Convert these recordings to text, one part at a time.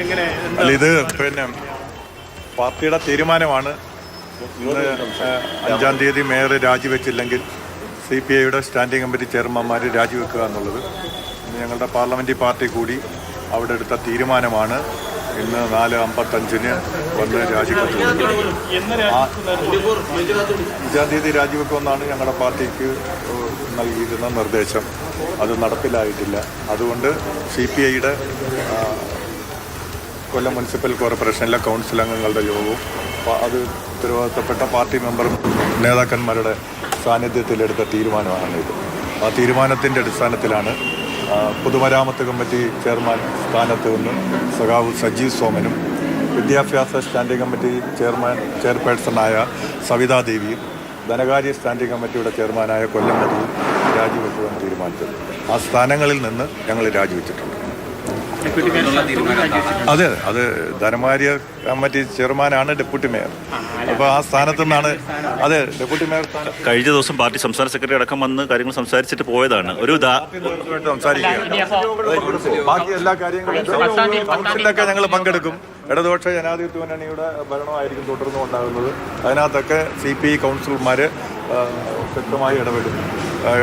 അല്ല, ഇത് പിന്നെ പാർട്ടിയുടെ തീരുമാനമാണ്. ഇന്ന് 5-ാം തീയതി മേയർ രാജിവെച്ചില്ലെങ്കിൽ CPIയുടെ സ്റ്റാൻഡിംഗ് കമ്മിറ്റി ചെയർമാൻമാർ രാജിവെക്കുക എന്നുള്ളത് ഇന്ന് ഞങ്ങളുടെ പാർലമെൻ്ററി പാർട്ടി കൂടി അവിടെ എടുത്ത തീരുമാനമാണ്. ഇന്ന് 4:55 വന്ന് രാജിവെച്ചത്. 5-ാം തീയതി രാജിവെക്കുമെന്നാണ് ഞങ്ങളുടെ പാർട്ടിക്ക് നൽകിയിരുന്ന നിർദ്ദേശം. അത് നടപ്പിലായിട്ടില്ല. അതുകൊണ്ട് CPIയുടെ കൊല്ലം മുനിസിപ്പൽ കോർപ്പറേഷനിലെ കൗൺസിൽ അംഗങ്ങളുടെ യോഗവും അത് ഉത്തരവാദിത്തപ്പെട്ട പാർട്ടി മെമ്പറും നേതാക്കന്മാരുടെ സാന്നിധ്യത്തിലെടുത്ത തീരുമാനമാണ് ഇത്. ആ തീരുമാനത്തിൻ്റെ അടിസ്ഥാനത്തിലാണ് പൊതുമരാമത്ത് കമ്മിറ്റി ചെയർമാൻ സ്ഥാനത്ത് നിന്ന് സഖാവ് സജീവ് സോമനും വിദ്യാഭ്യാസ സ്റ്റാൻഡിംഗ് കമ്മിറ്റി ചെയർപേഴ്സണായ സവിതാദേവിയും ധനകാര്യ സ്റ്റാൻഡിംഗ് കമ്മിറ്റിയുടെ ചെയർമാനായ കൊല്ലം മധുവും രാജിവെക്കുമെന്ന് തീരുമാനിച്ചത്. ആ സ്ഥാനങ്ങളിൽ നിന്ന് ഞങ്ങൾ രാജിവെച്ചിട്ടുണ്ട്. അതെ, അത് ധനകാര്യ കമ്മിറ്റി ചെയർമാനാണ് ഡെപ്യൂട്ടി മേയർ. അപ്പോൾ ആ സ്ഥാനത്തു നിന്നാണ്. അതെ, ഡെപ്യൂട്ടി മേയർ കഴിഞ്ഞ ദിവസം പാർട്ടി സംസ്ഥാന സെക്രട്ടറി അടക്കം വന്ന് കാര്യങ്ങൾ സംസാരിച്ചിട്ട് പോയതാണ്. ബാക്കി എല്ലാ കാര്യങ്ങളും കൗൺസിലൊക്കെ ഞങ്ങൾ പങ്കെടുക്കും. ഇടതുപക്ഷ ജനാധിപത്യ മുന്നണിയുടെ ഭരണമായിരിക്കും തുടർന്നും ഉണ്ടാകുന്നത്. അതിനകത്തൊക്കെ CPI കൗൺസിലർമാർ വ്യക്തമായി ഇടപെടും.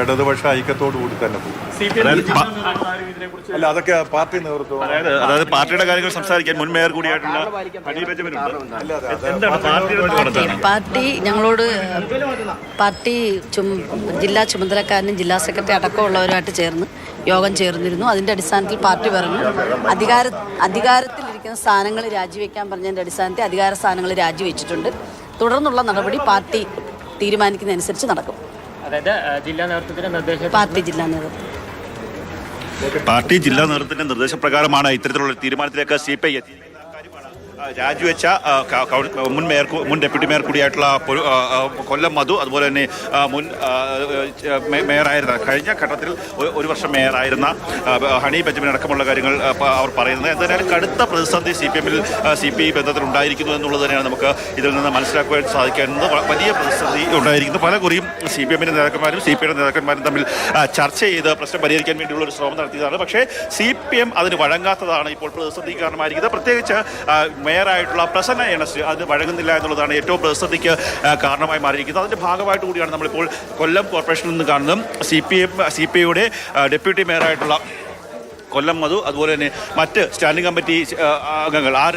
ഇടതുപക്ഷ ഐക്യത്തോടു കൂടി തന്നെ പോകും. അല്ല, അതൊക്കെ പാർട്ടി നേതൃത്വം, അതായത് പാർട്ടിയുടെ കാര്യങ്ങൾ സംസാരിക്കാൻ മുൻ മേയർ കൂടിയായിട്ടുള്ള പാർട്ടി ഞങ്ങളോട് ജില്ലാ ചുമതലക്കാരനും ജില്ലാ സെക്രട്ടറി അടക്കമുള്ളവരുമായിട്ട് ചേർന്ന് യോഗം ചേർന്നിരുന്നു. അതിൻ്റെ അടിസ്ഥാനത്തിൽ പാർട്ടി പറഞ്ഞു അധികാരത്തിലിരിക്കുന്ന സ്ഥാനങ്ങൾ രാജിവെക്കാൻ പറഞ്ഞതിൻ്റെ അടിസ്ഥാനത്തിൽ അധികാര സ്ഥാനങ്ങൾ രാജിവെച്ചിട്ടുണ്ട്. തുടർന്നുള്ള നടപടി പാർട്ടി തീരുമാനിക്കുന്നതനുസരിച്ച് നടക്കും. പാർട്ടി ജില്ലാ നേതൃത്വത്തിന്റെ നിർദ്ദേശപ്രകാരമാണ് ഇത്തരത്തിലുള്ള തീരുമാനത്തിലേക്ക് CPI എത്തിയിരിക്കുന്നത്. രാജിവെച്ച മുൻ ഡെപ്യൂട്ടി മേയർ കൂടിയായിട്ടുള്ള കൊല്ലം മധു, അതുപോലെ തന്നെ മുൻ മേയറായിരുന്ന കഴിഞ്ഞ ഘട്ടത്തിൽ 1 വർഷം മേയറായിരുന്ന ഹണി ബെഞ്ചമിൻ അടക്കമുള്ള കാര്യങ്ങൾ അവർ പറയുന്നത്. എന്തായാലും കടുത്ത പ്രതിസന്ധി CPI ബന്ധത്തിൽ ഉണ്ടായിരിക്കുന്നു എന്നുള്ളത് തന്നെയാണ് നമുക്ക് ഇതിൽ നിന്ന് മനസ്സിലാക്കുവാൻ സാധിക്കുന്നത്. വലിയ പ്രതിസന്ധി ഉണ്ടായിരിക്കുന്നു. പല കുറിയും CPMന്റെ നേതാക്കന്മാരും CPIയുടെ നേതാക്കന്മാരും തമ്മിൽ ചർച്ച ചെയ്ത് പ്രശ്നം പരിഹരിക്കാൻ വേണ്ടിയുള്ള ഒരു ശ്രമം നടത്തിയതാണ്. പക്ഷേ CPM അതിന് വഴങ്ങാത്തതാണ് ഇപ്പോൾ പ്രതിസന്ധിക്ക് കാരണമായിരിക്കുന്നത്. പ്രത്യേകിച്ച് മേയറായിട്ടുള്ള പ്രസന്ന എണസ്റ്റ് അത് വഴങ്ങുന്നില്ല എന്നുള്ളതാണ് ഏറ്റവും പ്രതിസന്ധിക്ക് കാരണമായി മാറിയിരിക്കുന്നത്. അതിൻ്റെ ഭാഗമായിട്ട് കൂടിയാണ് നമ്മളിപ്പോൾ കൊല്ലം കോർപ്പറേഷനിൽ നിന്ന് കാണുന്നത്. CPIയുടെ ഡെപ്യൂട്ടി മേയറായിട്ടുള്ള കൊല്ലം മധു, അതുപോലെ തന്നെ മറ്റ് സ്റ്റാൻഡിംഗ് കമ്മിറ്റി അംഗങ്ങൾ ആ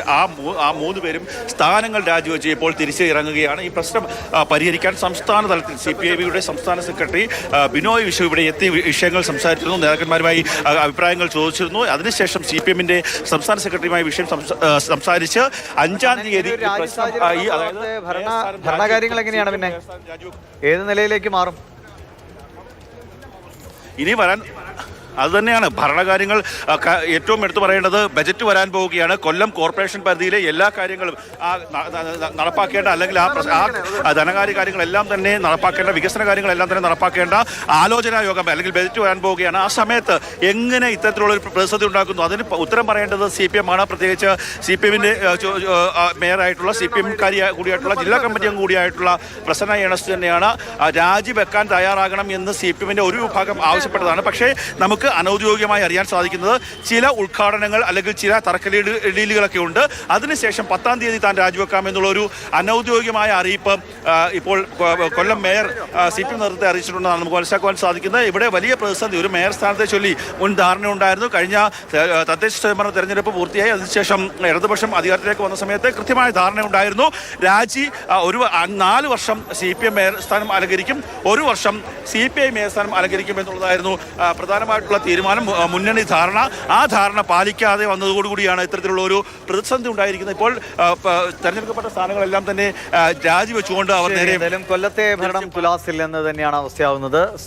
3 പേരും സ്ഥാനങ്ങൾ രാജിവെച്ച് ഇപ്പോൾ തിരിച്ച് ഇറങ്ങുകയാണ്. ഈ പ്രശ്നം പരിഹരിക്കാൻ സംസ്ഥാന തലത്തിൽ CPIയുടെ സംസ്ഥാന സെക്രട്ടറി ബിനോയ് വിശ്വ ഇവിടെ എത്തി വിഷയങ്ങൾ സംസാരിച്ചിരുന്നു. നേതാക്കന്മാരുമായി അഭിപ്രായങ്ങൾ ചോദിച്ചിരുന്നു. അതിനുശേഷം CPMന്റെ സംസ്ഥാന സെക്രട്ടറിയുമായി വിഷയം സംസാരിച്ച് 5-ാം തീയതി ഭരണകാര്യങ്ങൾ എങ്ങനെയാണ്, പിന്നെ ഏത് നിലയിലേക്ക് മാറും ഇനി വരാൻ? അതുതന്നെയാണ് ഭരണകാര്യങ്ങൾ. ഏറ്റവും എടുത്തു പറയേണ്ടത് ബജറ്റ് വരാൻ പോവുകയാണ്. കൊല്ലം കോർപ്പറേഷൻ പരിധിയിലെ എല്ലാ കാര്യങ്ങളും നടപ്പാക്കേണ്ട, അല്ലെങ്കിൽ ആ ധനകാര്യ കാര്യങ്ങളെല്ലാം തന്നെ നടപ്പാക്കേണ്ട, വികസന കാര്യങ്ങളെല്ലാം തന്നെ നടപ്പാക്കേണ്ട ആലോചനാ യോഗം അല്ലെങ്കിൽ ബജറ്റ് വരാൻ പോവുകയാണ്. ആ സമയത്ത് എങ്ങനെ ഇത്തരത്തിലുള്ളൊരു പ്രതിസന്ധി ഉണ്ടാക്കുന്നു അതിന് ഉത്തരം പറയേണ്ടത് CPM ആണ്. പ്രത്യേകിച്ച് CPMന്റെ മേയറായിട്ടുള്ള CPM-കാരി കൂടിയായിട്ടുള്ള ജില്ലാ കമ്മിറ്റി അംഗം കൂടിയായിട്ടുള്ള പ്രസന്ന എണസ്റ്റ് തന്നെയാണ്. രാജിവെക്കാൻ തയ്യാറാകണം എന്ന് CPMന്റെ ഒരു വിഭാഗം ആവശ്യപ്പെട്ടതാണ്. പക്ഷേ നമുക്ക് അനൗദ്യോഗികമായി അറിയാൻ സാധിക്കുന്നത് ചില ഉദ്ഘാടനങ്ങൾ അല്ലെങ്കിൽ ചില തറക്കല്ലിടീലുകളൊക്കെ ഉണ്ട്. അതിനുശേഷം 10-ാം തീയതി താൻ രാജിവെക്കാമെന്നുള്ളൊരു അനൗദ്യോഗികമായ അറിയിപ്പ് ഇപ്പോൾ കൊല്ലം മേയർ CPM നേതൃത്വത്തെ അറിയിച്ചിട്ടുണ്ടെന്നാണ് നമുക്ക് മനസ്സിലാക്കുവാൻ സാധിക്കുന്നത്. ഇവിടെ വലിയ പ്രതിസന്ധി, ഒരു മേയർ സ്ഥാനത്തെ ചൊല്ലി മുൻ ധാരണ ഉണ്ടായിരുന്നു. കഴിഞ്ഞ തദ്ദേശ സ്വയംഭരണ തെരഞ്ഞെടുപ്പ് പൂർത്തിയായി അതിനുശേഷം ഇടതുപക്ഷം അധികാരത്തിലേക്ക് വന്ന സമയത്ത് കൃത്യമായ ധാരണ ഉണ്ടായിരുന്നു. 4 വർഷം CPM മേയർ സ്ഥാനം അലങ്കരിക്കും, 1 വർഷം CPI മേയർ സ്ഥാനം അലങ്കരിക്കും എന്നുള്ളതായിരുന്നു പ്രധാനമായിട്ടുള്ള തീരുമാനം, മുന്നണി ധാരണ. ആ ധാരണ പാലിക്കാതെ വന്നതോടുകൂടിയാണ് ഇത്തരത്തിലുള്ള ഒരു പ്രതിസന്ധി ഉണ്ടായിരിക്കുന്നത്. ഇപ്പോൾ തെരഞ്ഞെടുക്കപ്പെട്ട സ്ഥാനങ്ങളെല്ലാം തന്നെ രാജിവെച്ചുകൊണ്ട് അവർ നേരെ കൊല്ലത്തെ ഭരണം തുലാസിൽ എന്ന് തന്നെയാണ് അവസ്ഥയാവുന്നത്.